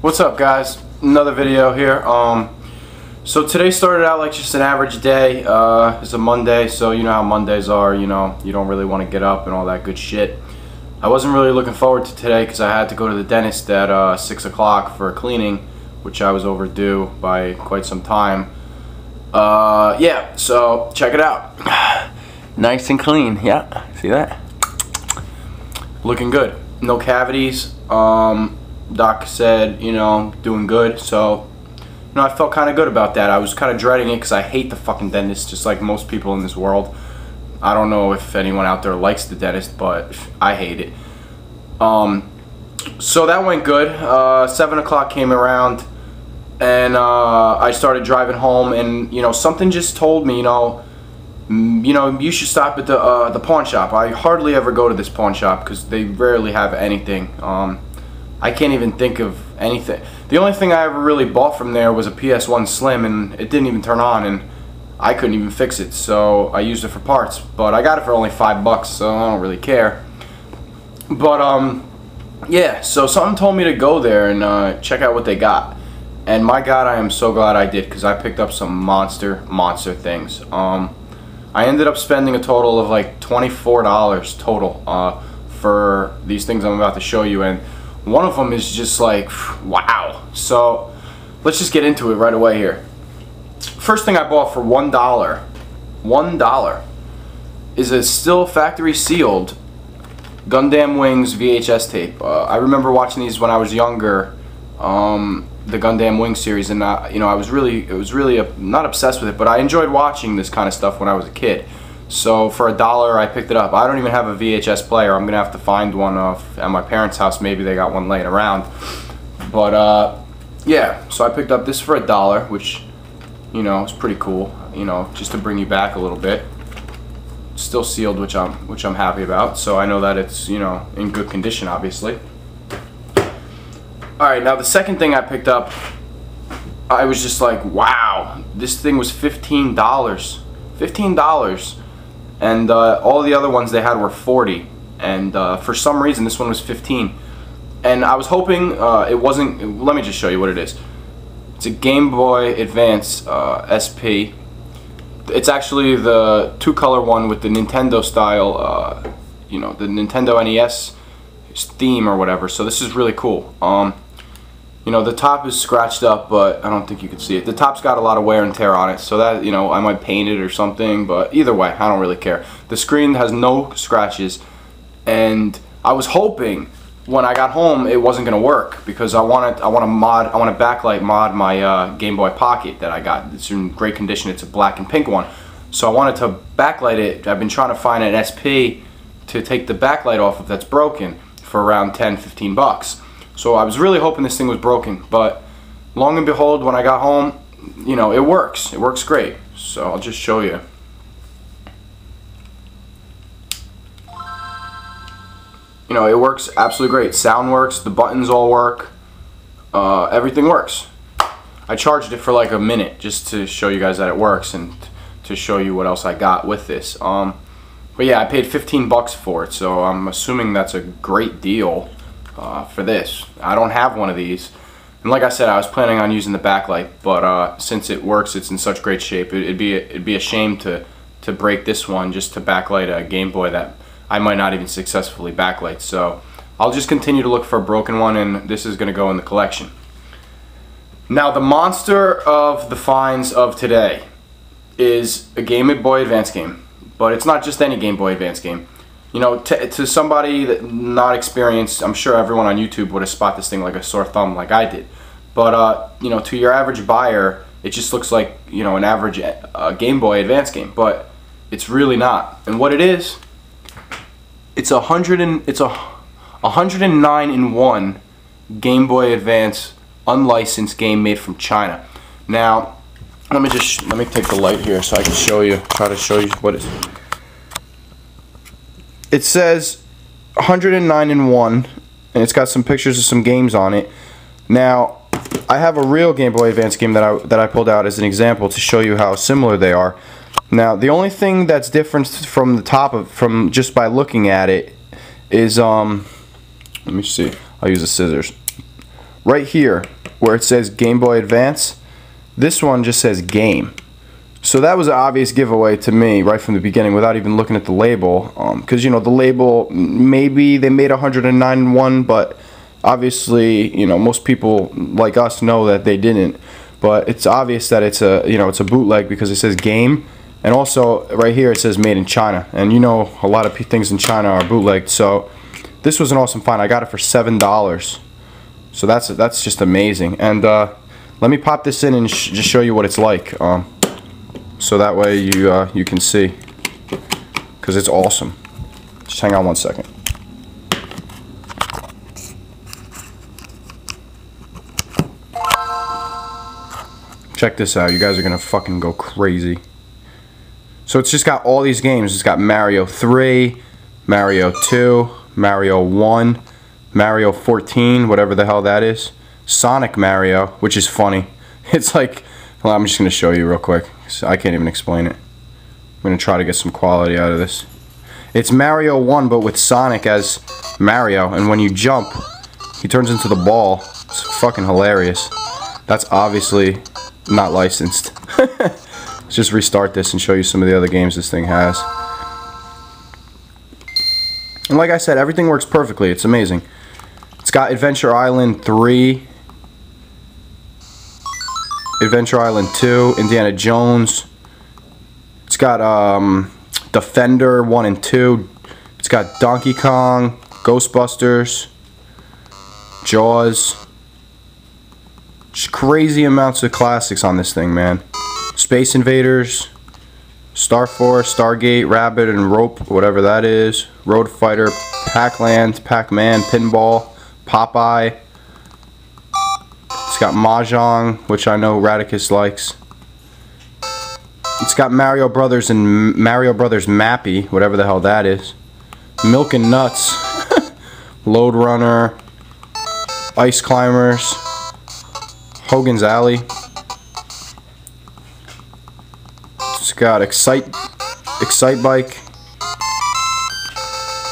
What's up, guys? Another video here. So today started out like just an average day. It's a Monday, so you know how Mondays are, you know, you don't really want to get up and all that good shit. I wasn't really looking forward to today because I had to go to the dentist at 6 o'clock for a cleaning, which I was overdue by quite some time. Yeah, so check it out. Nice and clean, yeah, see that? Looking good. No cavities. Doc said, you know, doing good, so you know, I felt kind of good about that. I was kind of dreading it because I hate the fucking dentist, just like most people in this world. I don't know if anyone out there likes the dentist, but I hate it. So that went good. 7 o'clock came around, and I started driving home, and you know, something just told me, you know, you should stop at the pawn shop. I hardly ever go to this pawn shop because they rarely have anything. I can't even think of anything. The only thing I ever really bought from there was a PS1 Slim, and it didn't even turn on, and I couldn't even fix it, so I used it for parts. But I got it for only $5, so I don't really care. But yeah, so something told me to go there and check out what they got. And my God, I am so glad I did, because I picked up some monster things. I ended up spending a total of like $24 total for these things I'm about to show you, and one of them is just like, wow. So let's just get into it right away here. First thing I bought for $1 is a still factory sealed Gundam Wings VHS tape. I remember watching these when I was younger, the Gundam Wings series, and you know, I was really not obsessed with it, but I enjoyed watching this kind of stuff when I was a kid. So for $1 I picked it up. I don't even have a VHS player. I'm gonna have to find one at my parents' house. Maybe they got one laying around. But yeah, so I picked up this for $1, which, you know, is pretty cool, you know, just to bring you back a little bit. It's still sealed, which I'm happy about, so I know that it's, you know, in good condition, obviously. Alright, now the second thing I picked up, I was just like, wow, this thing was $15. $15. And all the other ones they had were $40, and for some reason this one was $15. And I was hoping it wasn't. Let me just show you what it is. It's a Game Boy Advance SP. It's actually the two-color one with the Nintendo style, you know, the Nintendo NES theme or whatever. So this is really cool. You know, the top is scratched up, but I don't think you can see it. The top's got a lot of wear and tear on it, so that, you know, I might paint it or something, but either way, I don't really care. The screen has no scratches, and I was hoping when I got home it wasn't gonna work, because I want to backlight mod my Game Boy Pocket that I got. It's in great condition. It's a black and pink one, so I wanted to backlight it. I've been trying to find an SP to take the backlight off of that's broken for around $10–15. So I was really hoping this thing was broken, but long and behold, when I got home, you know, it works. It works great. So I'll just show you. You know, it works absolutely great. Sound works, the buttons all work, everything works. I charged it for like a minute just to show you guys that it works and to show you what else I got with this. But yeah, I paid $15 for it, so I'm assuming that's a great deal. For this. I don't have one of these, and like I said, I was planning on using the backlight, but since it works, it's in such great shape, it'd be a shame to break this one just to backlight a Game Boy that I might not even successfully backlight. So I'll just continue to look for a broken one, and this is gonna go in the collection. Now, the monster of the finds of today is a Game Boy Advance game, but it's not just any Game Boy Advance game. You know, to somebody that not experienced, I'm sure everyone on YouTube would have spot this thing like a sore thumb, like I did. But you know, to your average buyer, it just looks like, you know, an average Game Boy Advance game, but it's really not. And what it is, it's a 109-in-1 Game Boy Advance unlicensed game made from China. Now, let me take the light here so I can try to show you what it is. It says 109-in-1, and it's got some pictures of some games on it. Now, I have a real Game Boy Advance game that I pulled out as an example to show you how similar they are. Now, the only thing that's different from just by looking at it is let me see. I'll use the scissors. right here where it says Game Boy Advance, this one just says game. So that was an obvious giveaway to me right from the beginning without even looking at the label, because you know the label, maybe they made 109 one, but obviously you know most people like us know that they didn't. But it's obvious that it's a, you know, it's a bootleg because it says game, and also right here it says made in China, and you know a lot of things in China are bootlegged. So this was an awesome find. I got it for $7, so that's just amazing. And let me pop this in and just show you what it's like. So that way you can see, because it's awesome. Just hang on one second. Check this out. You guys are gonna fucking go crazy. So it's just got all these games. It's got Mario 3, Mario 2, Mario 1, Mario 14, whatever the hell that is, Sonic Mario, which is funny. It's like, well, I'm just gonna show you real quick. I can't even explain it. I'm gonna try to get some quality out of this. It's Mario 1 but with Sonic as Mario, and when you jump he turns into the ball. It's fucking hilarious. That's obviously not licensed. Let's just restart this and show you some of the other games this thing has. And like I said, everything works perfectly. It's amazing. It's got Adventure Island 3, Adventure Island 2, Indiana Jones. It's got Defender 1 and 2. It's got Donkey Kong, Ghostbusters, Jaws. Just crazy amounts of classics on this thing, man. Space Invaders, Star Force, Stargate, Rabbit and Rope, whatever that is, Road Fighter, Pac-Land, Pac-Man, Pinball, Popeye. It's got Mahjong, which I know Radicus likes. It's got Mario Brothers and Mario Brothers Mappy, whatever the hell that is. Milk and Nuts, Lode Runner, Ice Climbers, Hogan's Alley. It's got Excite Bike,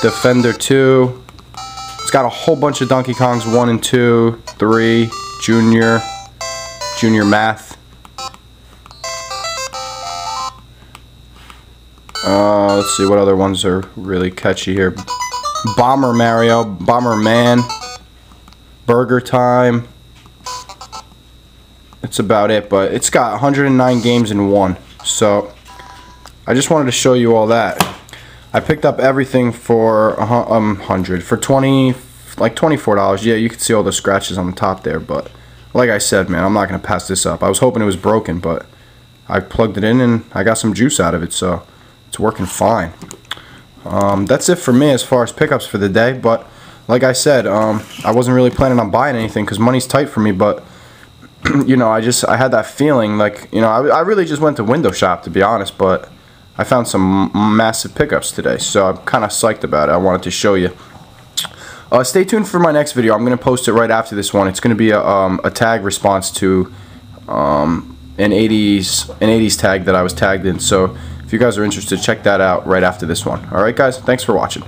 Defender 2. It's got a whole bunch of Donkey Kongs 1 and 2, 3, Junior Math. Let's see what other ones are really catchy here. Bomber Mario, Bomber Man, Burger Time. That's about it, but it's got 109 games in one. So I just wanted to show you all that. I picked up everything for for $24. Yeah, you can see all the scratches on the top there, but like I said, man, I'm not gonna pass this up. I was hoping it was broken, but I plugged it in and I got some juice out of it, so it's working fine. That's it for me as far as pickups for the day, but like I said, I wasn't really planning on buying anything because money's tight for me, but you know, I had that feeling like, you know, I really just went to window shop, to be honest, but I found some massive pickups today, so I'm kind of psyched about it. I wanted to show you. Stay tuned for my next video. I'm going to post it right after this one. It's going to be a tag response to an 80s tag that I was tagged in, so if you guys are interested, check that out right after this one. Alright guys, thanks for watching.